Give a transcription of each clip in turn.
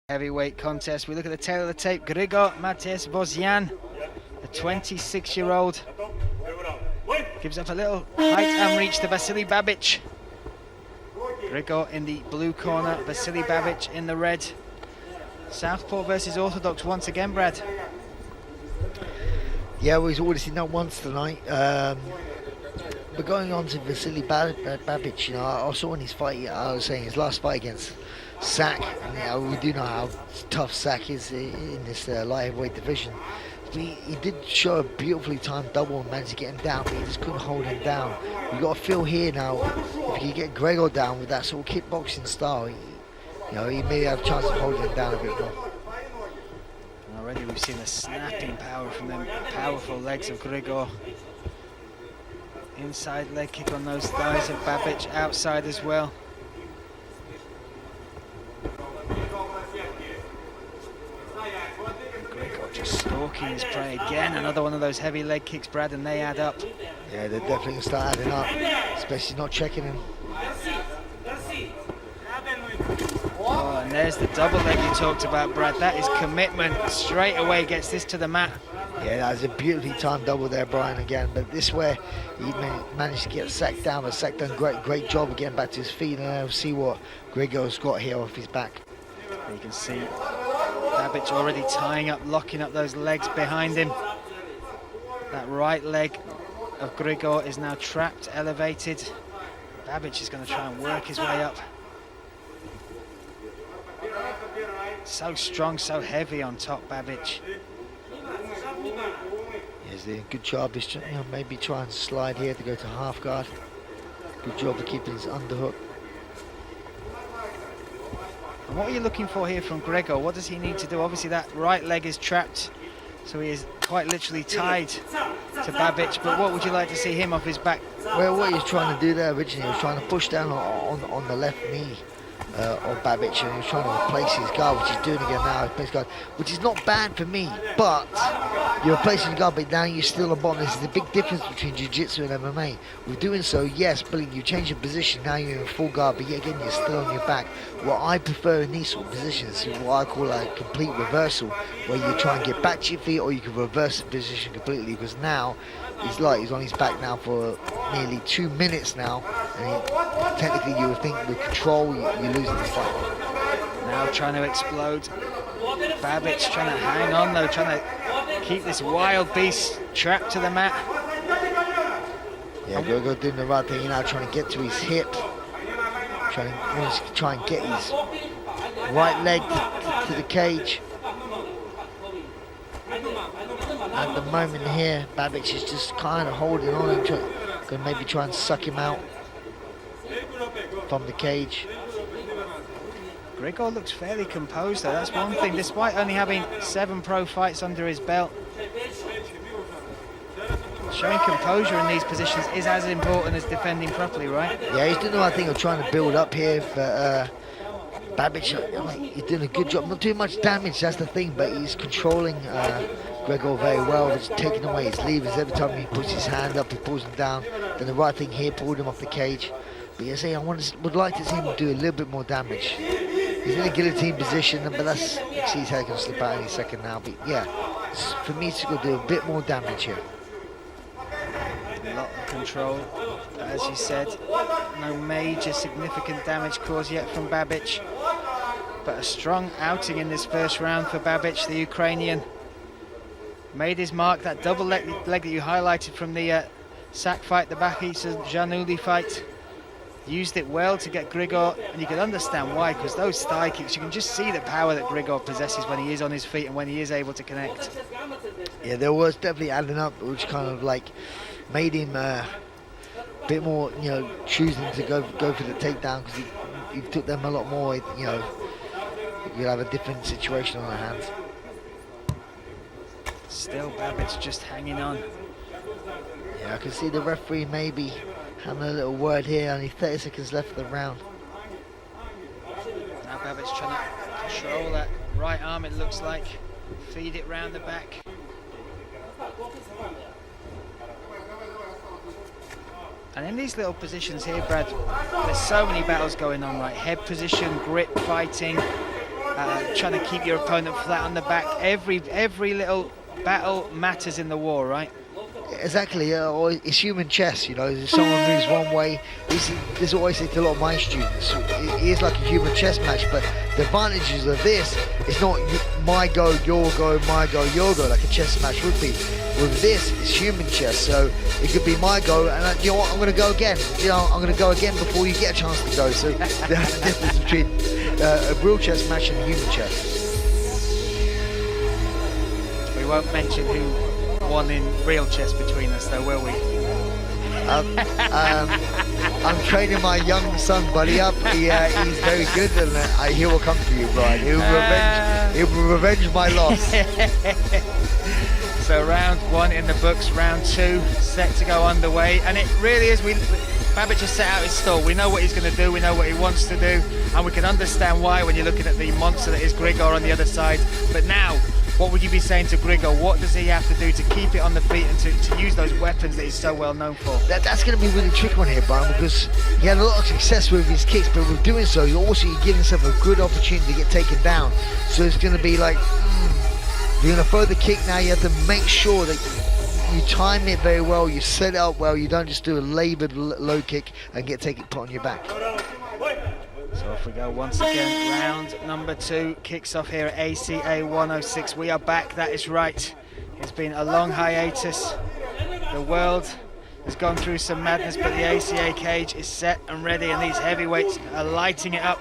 Heavyweight contest. We look at the tail of the tape. Gregor Matevosyan, the 26-year-old, gives up a little height and reach to Vasilie Bабич. Gregor in the blue corner, Vasilie Bабич in the red. Southpaw versus Orthodox once again, Brad. Yeah, we've already seen that once tonight. But going on to Vasilie Babich, you know, I saw in his fight, I was saying his last fight against Sack, and, you know, we do know how tough Sack is in this light heavyweight division. He did show a beautifully timed double and managed to get him down, but he just couldn't hold him down. We've got a feel here now, if you get Gregor down with that sort of kickboxing style, you know, he may have a chance of holding him down a bit more. Already we've seen the snapping power from them powerful legs of Gregor. Inside leg kick on those thighs of Babich, outside as well. Gregor just stalking his prey again. Another one of those heavy leg kicks, Brad, and they add up. Yeah, they're definitely going to start adding up, especially not checking him. Oh, and there's the double leg you talked about, Brad. That is commitment. Straight away gets this to the mat. Yeah, that was a beautifully timed double there, Brian, again. But this way, he managed to get Sack down. But Sack done a great job of getting back to his feet. And we'll see what Gregor's got here off his back. You can see Babich already tying up, locking up those legs behind him. That right leg of Gregor is now trapped, elevated. Babich is going to try and work his way up. So strong, so heavy on top, Babich. He's doing a good job. He's maybe trying to slide here to go to half guard. Good job of keeping his underhook. And what are you looking for here from Gregor? What does he need to do? Obviously that right leg is trapped, so he is quite literally tied to Babich. But what would you like to see him off his back? Well, what he was trying to do there originally, he was trying to push down on the left knee of Babich, and he was trying to replace his guard, which he's doing again now, which is not bad for me, but you're replacing your guard, but now you're still on bottom. This is the big difference between jiu-jitsu and MMA. With doing so, yes, but you change your position, now you're in full guard, but yet again, you're still on your back. What I prefer in these sort of positions is what I call a complete reversal, where you try and get back to your feet, or you can reverse the position completely, because now, he's on his back now for nearly 2 minutes now, and technically you would think with control, you're losing the fight. Now trying to explode. Babich trying to hang on though, trying to keep this wild beast trapped to the mat. Yeah, Gregor doing the right thing, you know, trying to get to his hip. Wants to try and get his right leg to the cage. At the moment here, Babich is just kind of holding on and going to maybe try and suck him out from the cage. Gregor looks fairly composed though, that's one thing, despite only having 7 pro fights under his belt. Showing composure in these positions is as important as defending properly, right? Yeah, he's doing the right thing of trying to build up here, but Babich, he's doing a good job. Not too much damage, that's the thing, but he's controlling Gregor very well. He's taking away his levers. Every time he puts his hand up, he pulls him down. Then the right thing here, pulled him off the cage. But you say, I would like to see him do a little bit more damage. He's in a guillotine position, but that's, you see his head can slip out any second now. But yeah, for me to go do a bit more damage here. A lot of control, as you said. No major significant damage caused yet from Babich. But a strong outing in this first round for Babich, the Ukrainian. Made his mark, that double leg that you highlighted from the Sack fight, the Bakisa Januli fight. Used it well to get Gregor, and you can understand why, because those thigh kicks, you can just see the power that Gregor possesses when he is on his feet and when he is able to connect. Yeah, there was definitely adding up, which kind of like made him a bit more, you know, choosing to go for the takedown, because he took them a lot more, you know, you'll have a different situation on our hands. Still Babich just hanging on. Yeah, I can see the referee maybe having a little word here. Only 30 seconds left of the round. Now Babich trying to control that right arm, it looks like. Feed it round the back. And in these little positions here, Brad, there's so many battles going on, right? Head position, grip, fighting. trying to keep your opponent flat on the back. Every little battle matters in the war, right? Exactly, it's human chess, you know. If someone moves one way, this is what I say to a lot of my students. It is like a human chess match, but the advantages of this, it's not my go, your go, my go, your go, like a chess match would be. With this, it's human chess, so it could be my go, and you know what, I'm going to go again. You know, I'm going to go again before you get a chance to go. So that's the difference between a real chess match and a human chess. We won't mention who won in real chess between us, though, will we? I'm training my young son, buddy, up. He's very good, and he will come to you, Brian. He will revenge my loss. So round 1 in the books, round 2 set to go underway, and it really is. Babich has set out his stall. We know what he's going to do. We know what he wants to do, and we can understand why when you're looking at the monster that is Grigor on the other side. But now, what would you be saying to Grigor? What does he have to do to keep it on the feet and to use those weapons that he's so well known for? That's going to be really tricky one here, Brian, because he had a lot of success with his kicks, but with doing so, you give himself a good opportunity to get taken down. So it's going to be like, you're going to throw the kick now. You have to make sure that you time it very well, you set it up well, you don't just do a laboured low kick and put on your back. So off we go once again. Round number 2 kicks off here at ACA 106. We are back, that is right. It's been a long hiatus. The world has gone through some madness, but the ACA cage is set and ready, and these heavyweights are lighting it up.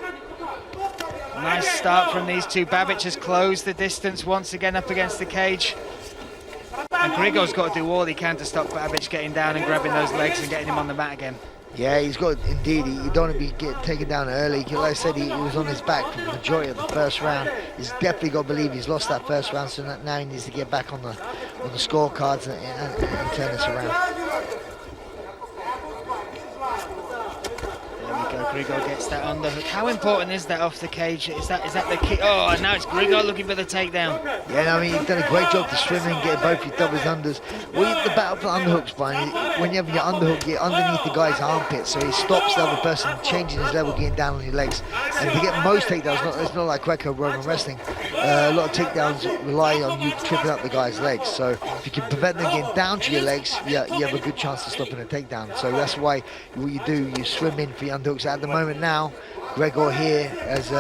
Nice start from these two. Babich has closed the distance once again up against the cage. And Grigor's got to do all he can to stop Babich getting down and grabbing those legs and getting him on the mat again. Yeah, he's got, indeed, he don't want to be taken down early. Like I said, he was on his back for the majority of the first round. He's definitely got to believe he's lost that first round, so now he needs to get back on the scorecards and turn this around. Grigor gets that underhook. How important is that off the cage? Is that the kick? Oh, and now it's Grigor looking for the takedown. Yeah, no, I mean, he's done a great job to swim in, get both your doubles unders. The battle for underhooks, Brian, when you have your underhook, you're underneath the guy's armpit, so he stops the other person changing his level, getting down on your legs. And to get most takedowns, it's not like Greco-Roman wrestling. A lot of takedowns rely on you tripping up the guy's legs. So if you can prevent them getting down to your legs, you have a good chance of stopping a takedown. So that's why what you do, you swim in for your underhooks. At the moment now, Grigor here has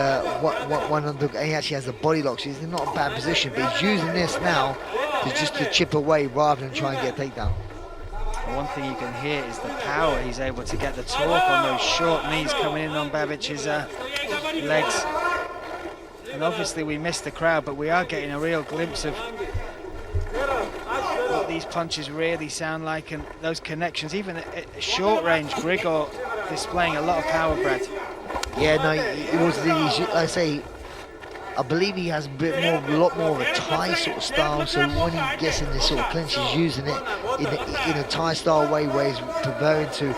one underhook, and he actually has a body lock, so he's in not a bad position, but he's using this now to chip away rather than try and get a takedown. One thing you can hear is the power he's able to get, the torque on those short knees coming in on Babich's legs. And obviously we missed the crowd, but we are getting a real glimpse of what these punches really sound like, and those connections. Even at short range, Grigor displaying a lot of power, Brad. Yeah, no, it was like I say, I believe he has a lot more of a Thai sort of style, so when he gets in this sort of clinch, he's using it in a Thai style way, where he's preferring to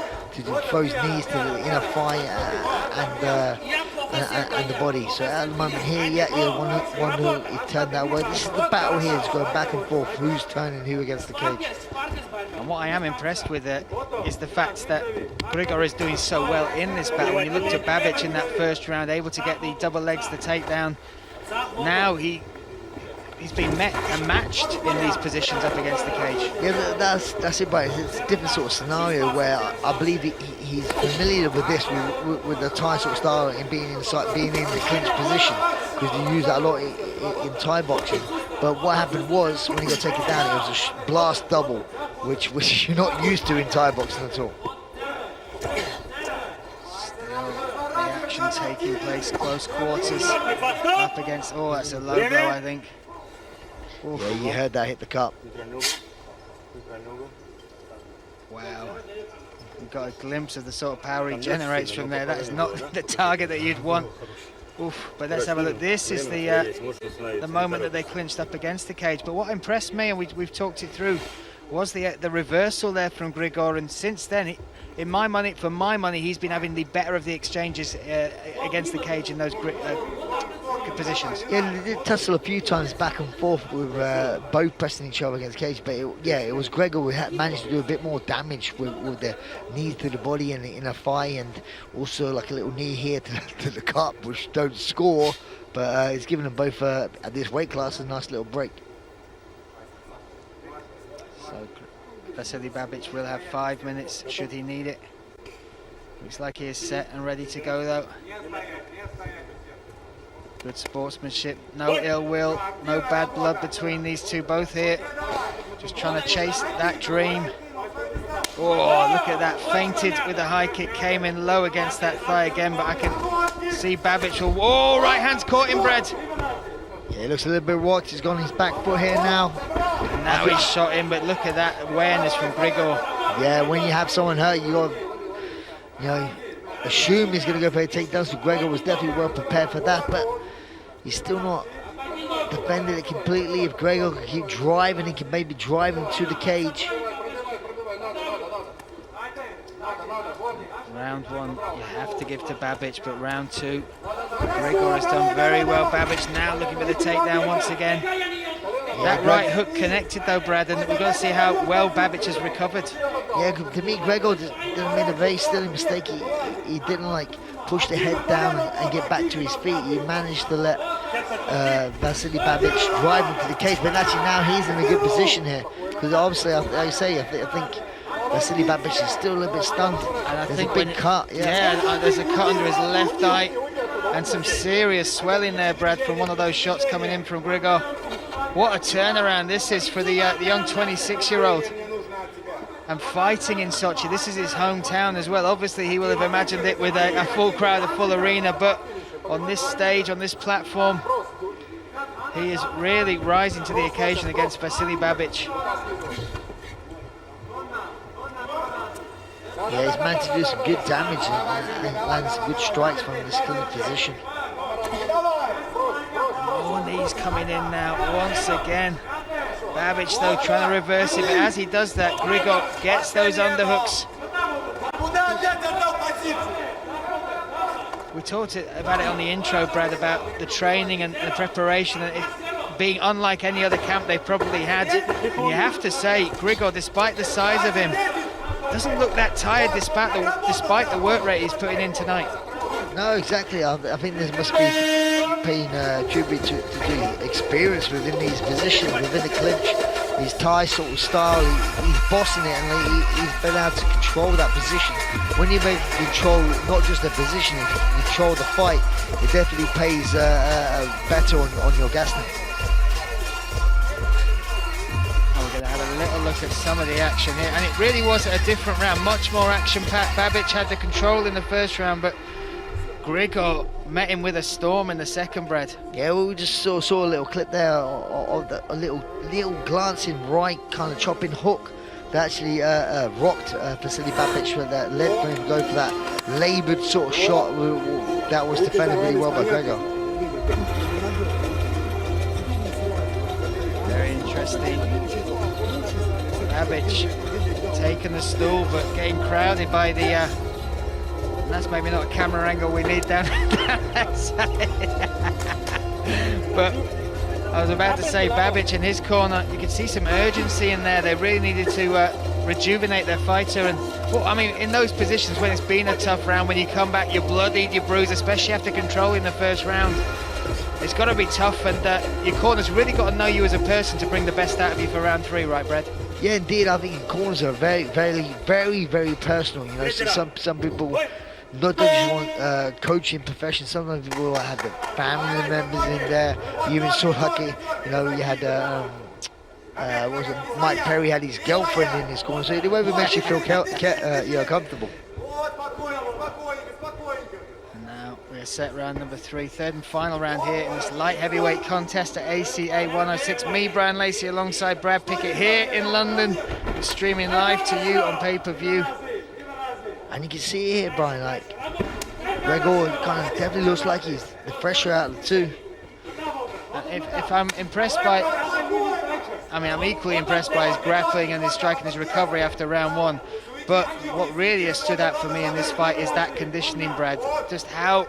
throw his knees to the inner thigh and the body. So at the moment here, one who he turned that way. This is the battle here, it's going back and forth, who's turning who against the cage. And what I am impressed with is the fact that Grigor is doing so well in this battle. When you looked at Babich in that first round, able to get the double legs, the takedown, now he's been met and matched in these positions up against the cage. Yeah, that's it, but it's a different sort of scenario where I believe he's familiar with this, with the Thai sort of style and being in the clinch position, because you use that a lot in Thai boxing. But what happened was, when he got taken down, it was a blast double, which you're not used to in Thai boxing at all. Action taking place, close quarters, up against, oh, that's a low blow, I think. Oof. Yeah, you heard that hit the cup. Wow. We've got a glimpse of the sort of power he generates from there. That is not the target that you'd want. Oof. But let's have a look. This is the moment that they clinched up against the cage. But what impressed me, and we've talked it through, was the reversal there from Grigor, and since then, for my money, he's been having the better of the exchanges against the cage in those positions. Yeah, they did tussle a few times back and forth with both pressing each other against the cage, but it was Grigor who had managed to do a bit more damage with the knees to the body and the inner thigh, and also like a little knee here to the cup, which don't score, But it's given them both at this weight class a nice little break. So Vasily Babich will have 5 minutes should he need it. Looks like he is set and ready to go though. Good sportsmanship, no ill will, no bad blood between these two both here. Just trying to chase that dream. Oh, look at that, feinted with a high kick, came in low against that thigh again, but I can see Babich will, oh, right hand's caught him, Brad. Yeah, he looks a little bit rocked, he's gone his back foot here now. Now he's shot him, but look at that awareness from Grigor. Yeah, when you have someone hurt, you got, you know, assume he's going to go for a takedown, so Gregor was definitely well prepared for that, but he's still not defended it completely. If Gregor can keep driving, he can maybe drive him to the cage. Round one, you have to give to Babich, but round two, Grigor has done very well. Babich now looking for the takedown once again. That right hook connected though, Brad, and we've got to see how well Babich has recovered. Yeah, to me, Gregor made a very silly mistake. He didn't like push the head down and get back to his feet. He managed to let Vasily Babich drive him to the cage, but actually now he's in a good position here. Because obviously, like I say, I think Vasily Babich is still a little bit stunned. And I think a big cut. Yeah, there's a cut under his left eye and some serious swelling there, Brad, from one of those shots coming in from Grigor. What a turnaround this is for the young 26-year-old. And fighting in Sochi, this is his hometown as well. Obviously, he will have imagined it with a full crowd, a full arena, but on this stage, on this platform, he is really rising to the occasion against Vasily Babich. Yeah, he's managed to do some good damage and land some good strikes from this clinch position. More knees coming in now once again. Babich though trying to reverse it, but as he does that, Grigor gets those underhooks. We talked about it on the intro, Brad, about the training and the preparation, and it being unlike any other camp they've probably had. And you have to say, Grigor, despite the size of him, doesn't look that tired despite the work rate he's putting in tonight. No, exactly. I think this must be paying tribute to the experience within these positions, within the clinch, his Thai sort of style. He's bossing it, and he's been able to control that position. When you make control not just the position, you control the fight, it definitely pays better on your gas tank. We're going to have a little look at some of the action here, and it really was a different round, much more action-packed. Babich had the control in the first round, but Grigor met him with a storm in the second, Brad. Yeah, well, we just saw a little clip there of a little glancing right kind of chopping hook that actually rocked Vasily Babich, that led for him to go for that laboured sort of shot that was defended really well by Grigor. Very interesting. Babich taking the stool, but getting crowded by the that's maybe not a camera angle we need down that side. But I was about to say, Babich in his corner, you could see some urgency in there. They really needed to rejuvenate their fighter. And well, I mean, in those positions when it's been a tough round, when you come back, you're bloodied, you're bruised, especially after controlling the first round, it's got to be tough. And your corner's really got to know you as a person to bring the best out of you for round three, right, Brad? Yeah, indeed. I think your corners are very, very, very, very personal. You know, so some people not just want coaching profession. Sometimes people have the family members in there. You even saw Lucky, you know, you had what was it? Mike Perry had his girlfriend in his corner, so it won't makes you feel comfortable. And now we're set round number three, third and final round here in this light heavyweight contest at ACA 106. Me, Brian Lacey, alongside Brad Pickett here in London, streaming live to you on pay-per-view. And you can see here, Brian, like Gregor kind of definitely looks like he's the fresher out of the two. If I'm impressed by, I mean, I'm equally impressed by his grappling and his striking, his recovery after round one. But what really has stood out for me in this fight is that conditioning, Brad. Just how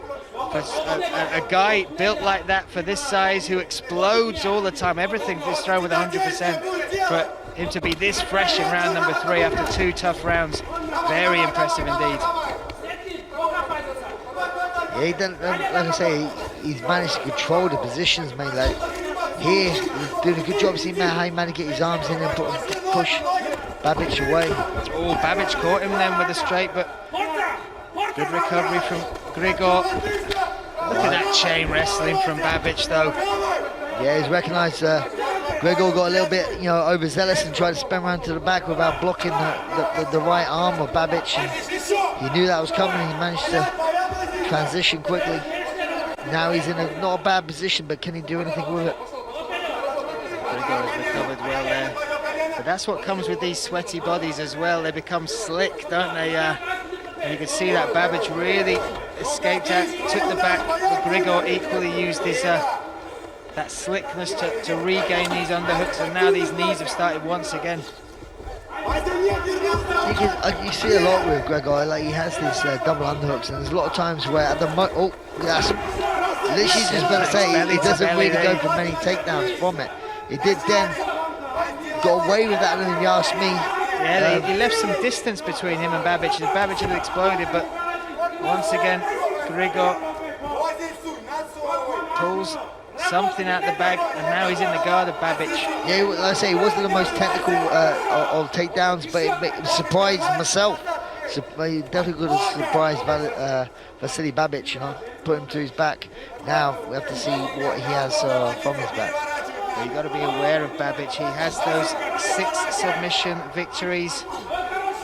for a guy built like that for this size, who explodes all the time, everything is thrown with 100%. For him to be this fresh in round number three after two tough rounds, very impressive indeed. Yeah, like I say, he's managed to control the positions, mate. Like here, he's doing a good job seeing how he managed to get his arms in and push Babich away. Oh, Babich caught him then with a straight, but good recovery from Grigor. Look at that chain wrestling from Babich, though. Yeah, he's recognised Grigor got a little bit, you know, overzealous and tried to spin around to the back without blocking the right arm of Babich. And he knew that was coming. He managed to transition quickly. Now he's in a not a bad position, but can he do anything with it? Grigor has recovered well there. But that's what comes with these sweaty bodies as well. They become slick, don't they? And you can see that Babich really escaped out, took the back, but Grigor equally used his that slickness to regain these underhooks, and now these knees have started once again. You see a lot with Grigor, like he has these double underhooks, and there's a lot of times where at the that's literally just about to say he doesn't really go for many takedowns from it. He did then got away with that, and if you ask me. Yeah, he left some distance between him and Babich. Babich had exploded, but once again, Grigor pulls something out the bag, and now he's in the guard of Babich. Yeah, like I say, he wasn't the most technical of takedowns, but it surprised myself. So he definitely could have surprised Vasily Babich, you know, put him to his back. Now we have to see what he has from his back. But you've got to be aware of Babich. He has those 6 submission victories.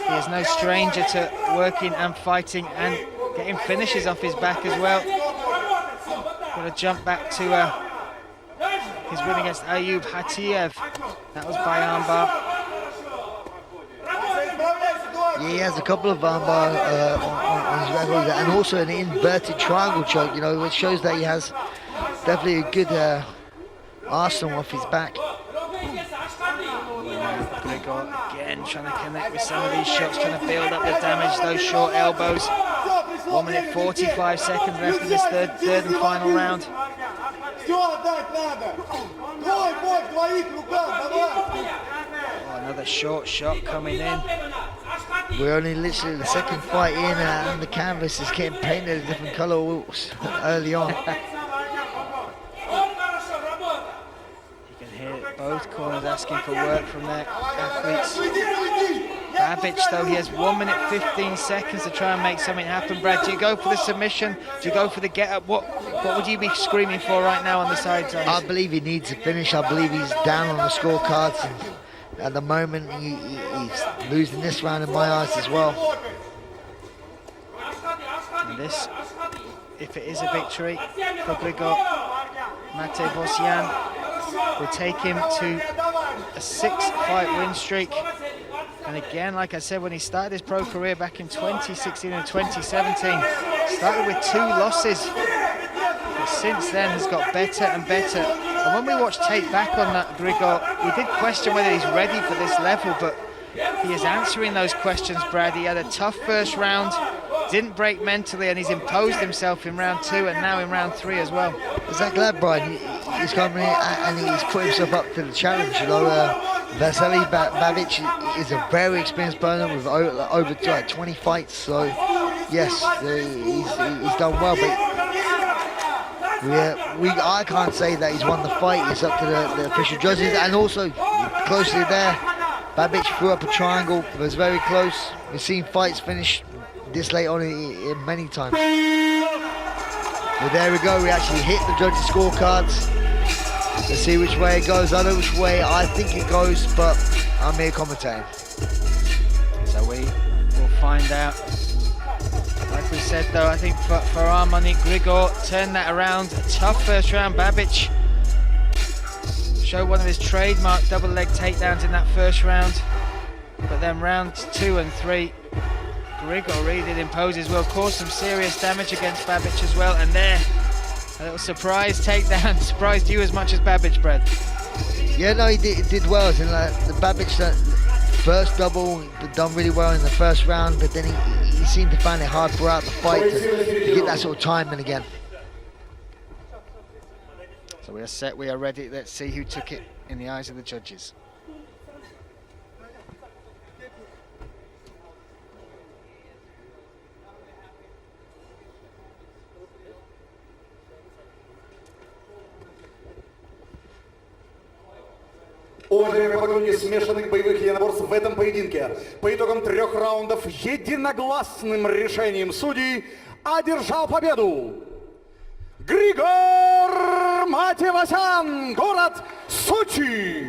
He is no stranger to working and fighting and getting finishes off his back as well. Got to jump back to his win against Ayub Hatiev. That was by armbar. Yeah, he has a couple of armbar on his record, and also an inverted triangle choke, you know, which shows that he has definitely a good arsenal off his back. Grigor again trying to connect with some of these shots, trying to build up the damage, those short elbows. 1 minute 45 seconds left in this third and final round. Oh, another short shot coming in. We're only literally the second fight in, and the canvas is getting painted a different colour early on. Both corners asking for work from their athletes. Babich, though, he has 1 minute 15 seconds to try and make something happen. Brad, do you go for the submission? Do you go for the get-up? What would you be screaming for right now on the sides? I believe he needs a finish. I believe he's down on the scorecards. And at the moment, he's losing this round in my eyes as well. And this, if it is a victory for Grigor Matevosyan, will take him to a 6-fight win streak. And again, like I said, when he started his pro career back in 2016 and 2017, started with 2 losses. But since then has got better and better. And when we watch tape back on that Grigor, we did question whether he's ready for this level, but he is answering those questions, Brad. He had a tough first round, didn't break mentally, and he's imposed himself in round 2 and now in round 3 as well. Is that glad, Brian? He's come in and he's put himself up to the challenge, you know. Vasily Babich is a very experienced opponent with over 20 fights, so yes, he's done well, but I can't say that he's won the fight. It's up to the official judges, and also closely there, Babich threw up a triangle, it was very close. We've seen fights finish this late on many times. But there we go, we actually hit the judges' scorecards. Let's see which way it goes. I know which way I think it goes, but I'm here commentating. So we will find out. Like we said though, I think for our money, Grigor turned that around. A tough first round. Babich showed one of his trademark double leg takedowns in that first round. But then rounds 2 and 3, Grigor really did impose as well, caused some serious damage against Babich as well, and there, a little surprise takedown. Surprised you as much as Babich, Brad? Yeah, no, he did well. And the Babich first double done really well in the first round, but then he seemed to find it hard throughout the fight to get that sort of timing again. So we are set, we are ready. Let's see who took it in the eyes of the judges. Уважаемые поклонники смешанных боевых единоборств, в этом поединке по итогам 3 раундов единогласным решением судей одержал победу Григор Матевосян, город Сочи.